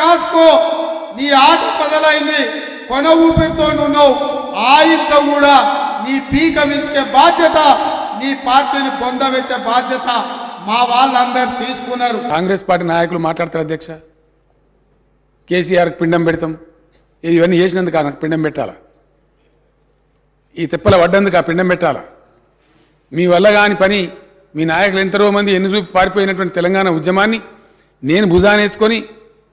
కాసుకో, నీ ఆట బదలైంది, కొన ఊపిరితో ఉన్నావు. ఆయుధ కూడా నీ పీక విసికే బాధ్యత, నీ పార్టీని పొందబెట్టే బాధ్యత మా వాళ్ళందరూ తీసుకున్నారు. కాంగ్రెస్ పార్టీ నాయకులు మాట్లాడతారు అధ్యక్ష, కేసీఆర్కి పిండం పెడతాం, ఇవన్నీ చేసినందుకు నాకు పిండం పెట్టాలా? ఈ తిప్పల పడ్డందుకు ఆ పిండం పెట్టాలా? మీ వల్ల కాని పని, మీ నాయకులు ఎంతరో మంది ఎన్ని చూపి పారిపోయినటువంటి తెలంగాణ ఉద్యమాన్ని నేను భుజానేసుకొని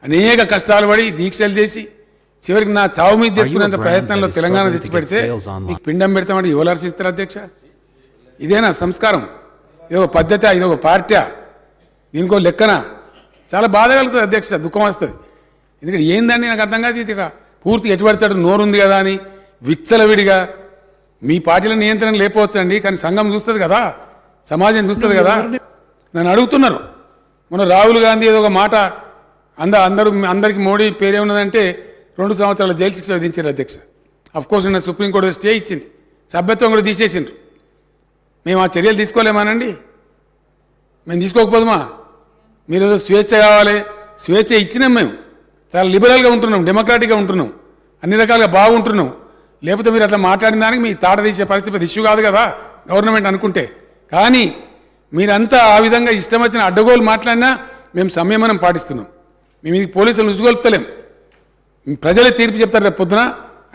అనేక కష్టాలు పడి దీక్షలు చేసి చివరికి నా చావు మీద తెచ్చుకునేంత ప్రయత్నంలో తెలంగాణ తెచ్చిపెడితే మీకు పిండం పెడతామంటే ఎవరు హర్షిస్తారు అధ్యక్ష? ఇదేనా సంస్కారం? ఇదొక పద్ధతి, ఇదొక పార్టీ, దీనికో లెక్కన? చాలా బాధ కలుగుతుంది అధ్యక్ష, దుఃఖం వస్తుంది. ఎందుకంటే ఏందని నాకు అర్థం కాదు. ఇది పూర్తి ఎటుపడతాడు, నోరుంది కదా అని విచ్చలవిడిగా మీ పార్టీల నియంత్రణ లేకపోవచ్చండి, కానీ సంఘం చూస్తుంది కదా, సమాజం చూస్తుంది కదా. నన్ను అడుగుతున్నారు, మన రాహుల్ గాంధీ ఏదో ఒక మాట అందరికి మోడీ పేరే ఉన్నదంటే 2 సంవత్సరాల జైలు శిక్ష విధించారు అధ్యక్ష. అఫ్కోర్స్ నిన్న సుప్రీంకోర్టు స్టే ఇచ్చింది, సభ్యత్వం కూడా తీసేసిండ్రు. మేము ఆ చర్యలు తీసుకోలేమానండి? మేము తీసుకోకపోదుమా? మీరు ఏదో స్వేచ్ఛ కావాలి, స్వేచ్ఛ ఇచ్చినాం, మేము చాలా లిబరల్గా ఉంటున్నాం, డెమోక్రాటిక్గా ఉంటున్నాం, అన్ని రకాలుగా బాగుంటున్నాం. లేకపోతే మీరు అట్లా మాట్లాడిన దానికి మీ తాట తీసే పరిస్థితి ఇష్యూ కాదు కదా గవర్నమెంట్ అనుకుంటే. కానీ మీరంతా ఆ విధంగా ఇష్టం వచ్చిన అడ్డగోలు మాట్లాడినా మేము సంయమనం పాటిస్తున్నాం. మేము ఇది పోలీసులు ఉసుగొలుపుతలేం, ప్రజలే తీర్పు చెప్తారు రేపు పొద్దున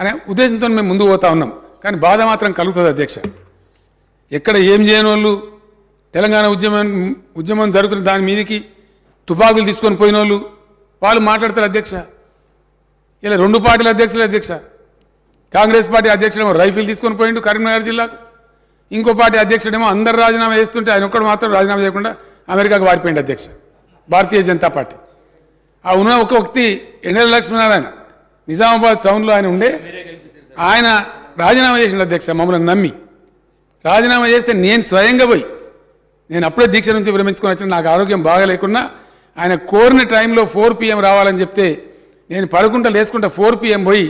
అనే ఉద్దేశంతో మేము ముందుకు పోతా ఉన్నాం. కానీ బాధ మాత్రం కలుగుతుంది అధ్యక్ష. ఎక్కడ ఏం చేయని వాళ్ళు తెలంగాణ ఉద్యమం జరుగుతున్న దాని మీదకి తుపాకులు తీసుకొని పోయిన వాళ్ళు మాట్లాడతారు అధ్యక్ష. ఇలా 2 పార్టీల అధ్యక్షులు అధ్యక్ష. కాంగ్రెస్ పార్టీ అధ్యక్షుడేమో రైఫిల్ తీసుకొని పోయిండు కరీంనగర్ జిల్లాకు, ఇంకో పార్టీ అధ్యక్షుడేమో అందరు రాజీనామా చేస్తుంటే ఆయన ఒక్కడు మాత్రం రాజీనామా చేయకుండా అమెరికాకు వారిపోయింది అధ్యక్ష, భారతీయ జనతా పార్టీ. ఆ ఉన్న ఒక వ్యక్తి ఎన్ఎల్ లక్ష్మీనారాయణ నిజామాబాద్ టౌన్లో ఆయన ఉండే, ఆయన రాజీనామా చేసిండు అధ్యక్ష. మమ్మల్ని నమ్మి రాజీనామా చేస్తే నేను స్వయంగా పోయి, నేను అప్పుడే దీక్ష నుంచి విరమించుకొని వచ్చిన, నాకు ఆరోగ్యం బాగా లేకున్నా ఆయన కోరిన టైంలో 4 PM రావాలని చెప్తే నేను పడుకుంటా లేసుకుంటా 4 PM పోయి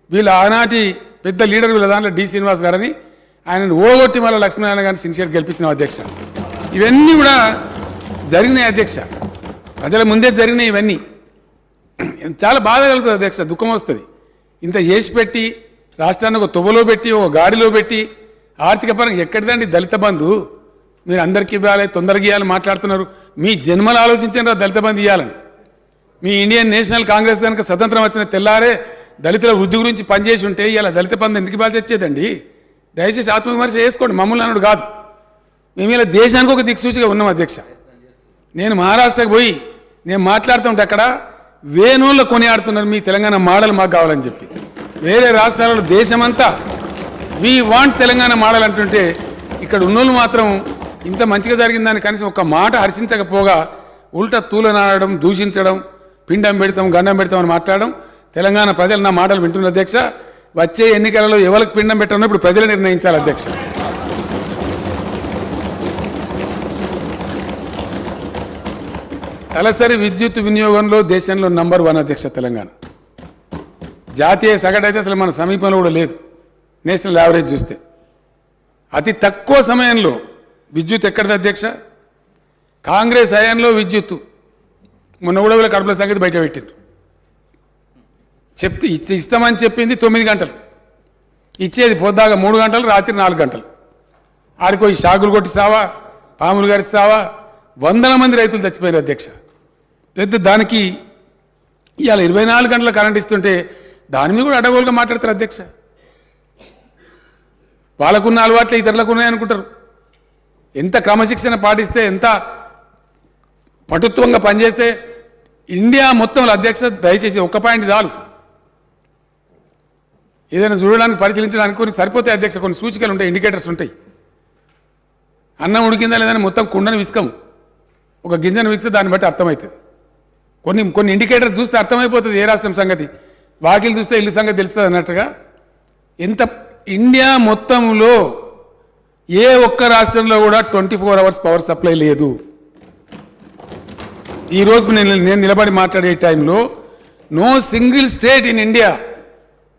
వీళ్ళ ఆనాటి పెద్ద లీడర్ వీళ్ళ దాంట్లో డి శ్రీనివాస్ గారని ఆయనను ఓగొట్టి మళ్ళీ లక్ష్మీనారాయణ గారిని సిన్సియర్ గెలిపించిన అధ్యక్ష. ఇవన్నీ కూడా జరిగినాయి అధ్యక్ష, ప్రజల ముందే జరిగినాయి. ఇవన్నీ చాలా బాధ కలుగుతుంది అధ్యక్ష, దుఃఖం వస్తుంది. ఇంత చేసి పెట్టి రాష్ట్రాన్ని ఒక తువ్వలో పెట్టి ఒక గాడిలో పెట్టి ఆర్థిక పరంగా ఎక్కడిదండి దళిత బంధు? మీరు అందరికీ ఇవ్వాలి, తొందరగా ఇవ్వాలని మాట్లాడుతున్నారు. మీ జన్మలు ఆలోచించారు దళిత బంధు ఇవ్వాలని. మీ ఇండియన్ నేషనల్ కాంగ్రెస్ కనుక స్వతంత్రం వచ్చిన తెల్లారే దళితుల వృద్ధి గురించి పనిచేసి ఉంటే ఇలా దళిత బంధు ఎందుకు ఇవ్వాల్సి వచ్చేదండి? దయచేసి ఆత్మవిమర్శ చేసుకోండి, మమ్మల్ని అన్నాడు కాదు. మేము ఇలా దేశానికి ఒక దిక్సూచిగా ఉన్నాం అధ్యక్ష. నేను మహారాష్ట్రకు పోయి నేను మాట్లాడుతుంటే అక్కడ వేణువుల్లో కొనియాడుతున్నారు మీ తెలంగాణ మోడల్ మాకు కావాలని చెప్పి. వేరే రాష్ట్రాలలో దేశమంతా వీ వాంట్ తెలంగాణ మోడల్ అంటుంటే ఇక్కడ ఉన్నోళ్ళు మాత్రం ఇంత మంచిగా జరిగిందని కనీసం ఒక మాట హర్షించకపోగా ఉల్టా తూలనాడడం, దూషించడం, పిండం పెడతాం గండం పెడతాం అని మాట్లాడడం. తెలంగాణ ప్రజలు నా మాటలు వింటున్న అధ్యక్ష. వచ్చే ఎన్నికలలో ఎవరికి పిండం పెట్టాలో ఇప్పుడు ప్రజలు నిర్ణయించాలి అధ్యక్ష. తలసరి విద్యుత్ వినియోగంలో దేశంలో నంబర్ 1 అధ్యక్ష తెలంగాణ. జాతీయ సగటు అయితే అసలు మన సమీపంలో కూడా లేదు. నేషనల్ యావరేజ్ చూస్తే అతి తక్కువ సమయంలో విద్యుత్ ఎక్కడిది అధ్యక్ష? కాంగ్రెస్ హయాంలో విద్యుత్తు మొన్న కూడా కడుపుల సంగతి బయట పెట్టింది. ఇస్తామని చెప్పింది 9 గంటలు, ఇచ్చేది పొద్దాగా 3 గంటలు, రాత్రి 4 గంటలు. ఆడిపోయి షాకులు కొట్టి సావా, పాములు గారి సావా, వందల మంది రైతులు చచ్చిపోయారు అధ్యక్ష. పెద్ద దానికి ఇవాళ 24 గంటల కరెంట్ ఇస్తుంటే దాని మీద కూడా అడగోలుగా మాట్లాడతారు అధ్యక్ష. వాళ్ళకున్న అలవాట్లు ఇతరులకు ఉన్నాయనుకుంటారు. ఎంత క్రమశిక్షణ పాటిస్తే, ఎంత పటుత్వంగా పనిచేస్తే ఇండియా మొత్తంలో అధ్యక్ష, దయచేసి ఒక్క పాయింట్ చాలు, ఏదైనా చూడడానికి పరిశీలించడానికి కొన్ని సరిపోతాయి అధ్యక్ష. కొన్ని సూచికలు ఉంటాయి, ఇండికేటర్స్ ఉంటాయి. అన్నం ఉడికిందా లేదని మొత్తం కుండను విసుకము, ఒక గింజను విసిస్తే దాన్ని బట్టి అర్థమవుతుంది. కొన్ని ఇండికేటర్స్ చూస్తే అర్థమైపోతుంది ఏ రాష్ట్రం సంగతి. వాకిలు చూస్తే ఇల్లు సంగతి తెలుస్తుంది అన్నట్టుగా. ఎంత ఇండియా మొత్తంలో ఏ ఒక్క రాష్ట్రంలో కూడా 24 hours పవర్ సప్లై లేదు. ఈరోజు నేను నిలబడి మాట్లాడే టైంలో no single state in India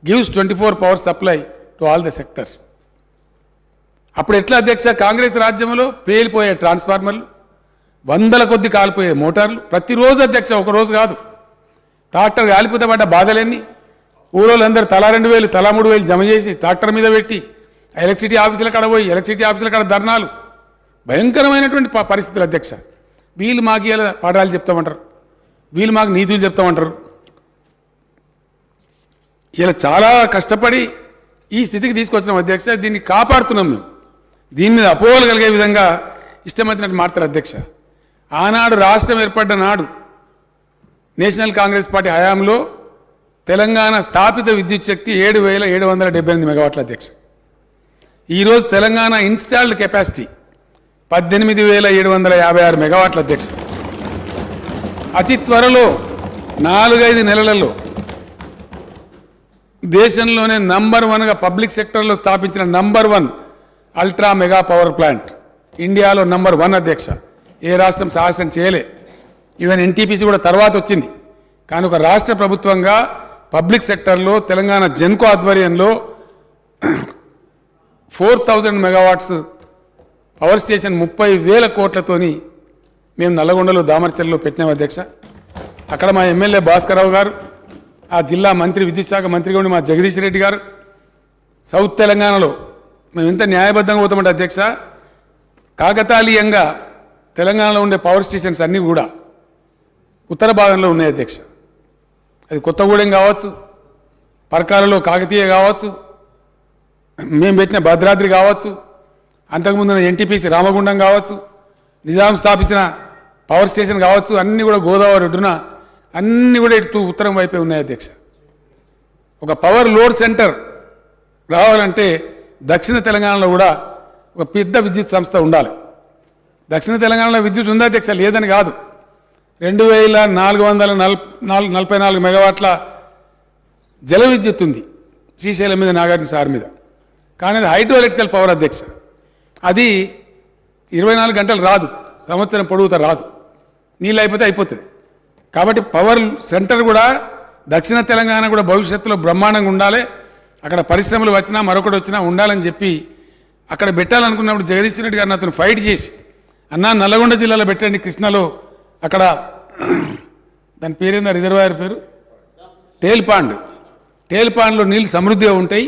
gives 24 power supply to all the sectors. అప్పుడు ఎట్లా అధ్యక్ష? కాంగ్రెస్ రాజ్యంలో పేలిపోయే ట్రాన్స్ఫార్మర్లు, వందల కొద్ది కాలిపోయే మోటార్లు ప్రతిరోజు అధ్యక్ష, ఒకరోజు కాదు, ట్రాక్టర్ కాలిపోతే పడ్డ బాధలన్నీ ఊరోళ్ళందరూ తలా 2,000 తలా 3,000 జమ చేసి ట్రాక్టర్ మీద పెట్టి ఎలక్ట్రిసిటీ ఆఫీసుల కాడ పోయి ఎలక్ట్రిసిటీ ఆఫీసుల కాడ ధర్నాలు భయంకరమైనటువంటి పరిస్థితులు అధ్యక్ష. వీళ్ళు మాకు ఇలా పాఠాలు చెప్తామంటారు, వీళ్ళు మాకు నీతులు చెప్తామంటారు. ఇలా చాలా కష్టపడి ఈ స్థితికి తీసుకొచ్చినాం అధ్యక్ష. దీన్ని కాపాడుతున్నాం మేము. దీని మీద అపోహలు కలిగే విధంగా ఇష్టం వచ్చినట్టు మాట్లాడతారు అధ్యక్ష. ఆనాడు రాష్ట్రం ఏర్పడ్డ నాడు నేషనల్ కాంగ్రెస్ పార్టీ హయాంలో తెలంగాణ స్థాపిత విద్యుత్ శక్తి 7,778 మెగావాట్ల అధ్యక్ష. ఈరోజు తెలంగాణ ఇన్స్టాల్డ్ కెపాసిటీ 18,756 మెగావాట్ల అధ్యక్ష. అతి త్వరలో 4-5 నెలలలో దేశంలోనే నంబర్ 1గా పబ్లిక్ సెక్టర్లో స్థాపించిన number 1 ultra mega power plant ఇండియాలో నంబర్ 1 అధ్యక్ష. ఏ రాష్ట్రం సాహసం చేయలే. ఈవెన్ ఎన్టీపీసీ కూడా తర్వాత వచ్చింది. కానీ ఒక రాష్ట్ర ప్రభుత్వంగా పబ్లిక్ సెక్టర్లో తెలంగాణ జెన్కో ఆధ్వర్యంలో 4,000 మెగావాట్స్ పవర్ స్టేషన్ 30,000 కోట్లతోని మేము నల్లగొండలో దామర్చల్లో పెట్టినాం అధ్యక్ష. అక్కడ మా ఎమ్మెల్యే భాస్కరరావు గారు, ఆ జిల్లా మంత్రి విద్యుత్ శాఖ మంత్రిగా ఉండి మా జగదీష్ రెడ్డి గారు, సౌత్ తెలంగాణలో మేము ఎంత న్యాయబద్ధంగా పోతామంటే అధ్యక్ష, కాకతాళీయంగా తెలంగాణలో ఉండే పవర్ స్టేషన్స్ అన్నీ కూడా ఉత్తర భాగంలో ఉన్నాయి అధ్యక్ష. అది కొత్తగూడెం కావచ్చు, పరకాలలో కాకతీయ కావచ్చు, మేము పెట్టిన భద్రాద్రి కావచ్చు, అంతకుముందు ఎన్టీపీసీ రామగుండం కావచ్చు, నిజాం స్థాపించిన పవర్ స్టేషన్ కావచ్చు, అన్నీ కూడా గోదావరి ఒడ్డున అన్నీ కూడా ఇటు ఉత్తరం వైపే ఉన్నాయి అధ్యక్ష. ఒక పవర్ లోడ్ సెంటర్ రావాలంటే దక్షిణ తెలంగాణలో కూడా ఒక పెద్ద విద్యుత్ సంస్థ ఉండాలి. దక్షిణ తెలంగాణలో విద్యుత్ ఉందా అధ్యక్ష? లేదని కాదు. 2,444 మెగావాట్ల జల విద్యుత్ ఉంది శ్రీశైలం మీద, నాగార్జున సార్ మీద. కానీ అది హైడ్రో ఎలక్ట్రికల్ పవర్ అధ్యక్ష. అది 24 గంటలు రాదు, సంవత్సరం పొడుగుతా రాదు, నీళ్ళు అయిపోతే అయిపోతుంది. కాబట్టి పవర్ సెంటర్ కూడా దక్షిణ తెలంగాణ కూడా భవిష్యత్తులో బ్రహ్మాండంగా ఉండాలి. అక్కడ పరిశ్రమలు వచ్చినా మరొకటి వచ్చినా ఉండాలని చెప్పి అక్కడ పెట్టాలనుకున్నప్పుడు జగదీష్ రెడ్డి గారిని అతను ఫైట్ చేసి, అన్నా నల్లగొండ జిల్లాలో పెట్టండి, కృష్ణలో అక్కడ దాని పేరేందా రిజర్వాయర్ పేరు టేల్ పాండ్లో నీళ్ళు సమృద్ధిగా ఉంటాయి.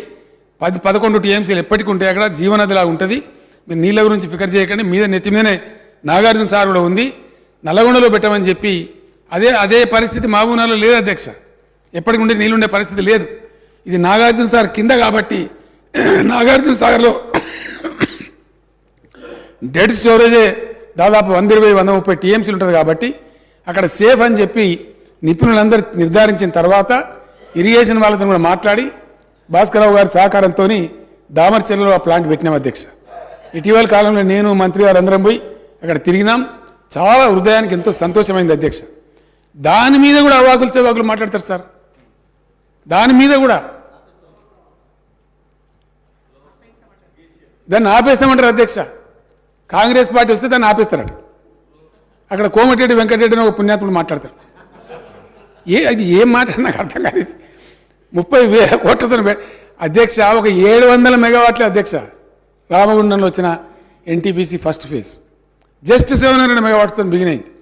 10-11 టీఎంసీలు ఎప్పటికీ ఉంటాయి. అక్కడ జీవనదిలా ఉంటుంది. మీరు నీళ్ళ గురించి ఫికర్ చేయకండి, మీద నెత్తి మీదనే నాగార్జున సార్ కూడా ఉంది, నల్లగొండలో పెట్టమని చెప్పి అదే పరిస్థితి మహబూబ్నగర్లో లేదు అధ్యక్ష. ఎప్పటికి ఉండే నీళ్ళు ఉండే పరిస్థితి లేదు. ఇది నాగార్జున సార్ కింద కాబట్టి నాగార్జున సాగర్లో డెడ్ స్టోరేజే దాదాపు 120-130 టీఎంసీలు ఉంటుంది కాబట్టి అక్కడ సేఫ్ అని చెప్పి నిపుణులందరూ నిర్ధారించిన తర్వాత ఇరిగేషన్ వాళ్ళతో కూడా మాట్లాడి భాస్కరరావు గారి సహకారంతో దామర్చెల్లో ఆ ప్లాంట్ పెట్టినాం అధ్యక్ష. ఇటీవల కాలంలో నేను మంత్రి గారు అందరం పోయి అక్కడ తిరిగినాం. చాలా హృదయానికి ఎంతో సంతోషమైంది అధ్యక్ష. దాని మీద కూడా అవాకులు చెవాకులు మాట్లాడతారు సార్. దాని మీద కూడా దాన్ని ఆపేస్తామంటారు అధ్యక్ష. కాంగ్రెస్ పార్టీ వస్తే దాన్ని ఆపేస్తారట. అక్కడ కోమటిరెడ్డి వెంకటరెడ్డి అని ఒక పుణ్యాత్ముడు మాట్లాడతారు. అది ఏం మాట నాకు అర్థం కాదు. 30,000 కోట్లతో అధ్యక్ష ఒక 700 మెగావాట్లే అధ్యక్ష రామగుండంలో వచ్చిన ఎన్టీపీసీ ఫస్ట్ ఫేజ్ జస్ట్ 700 మెగావాట్స్తో బిగిన్ అయింది.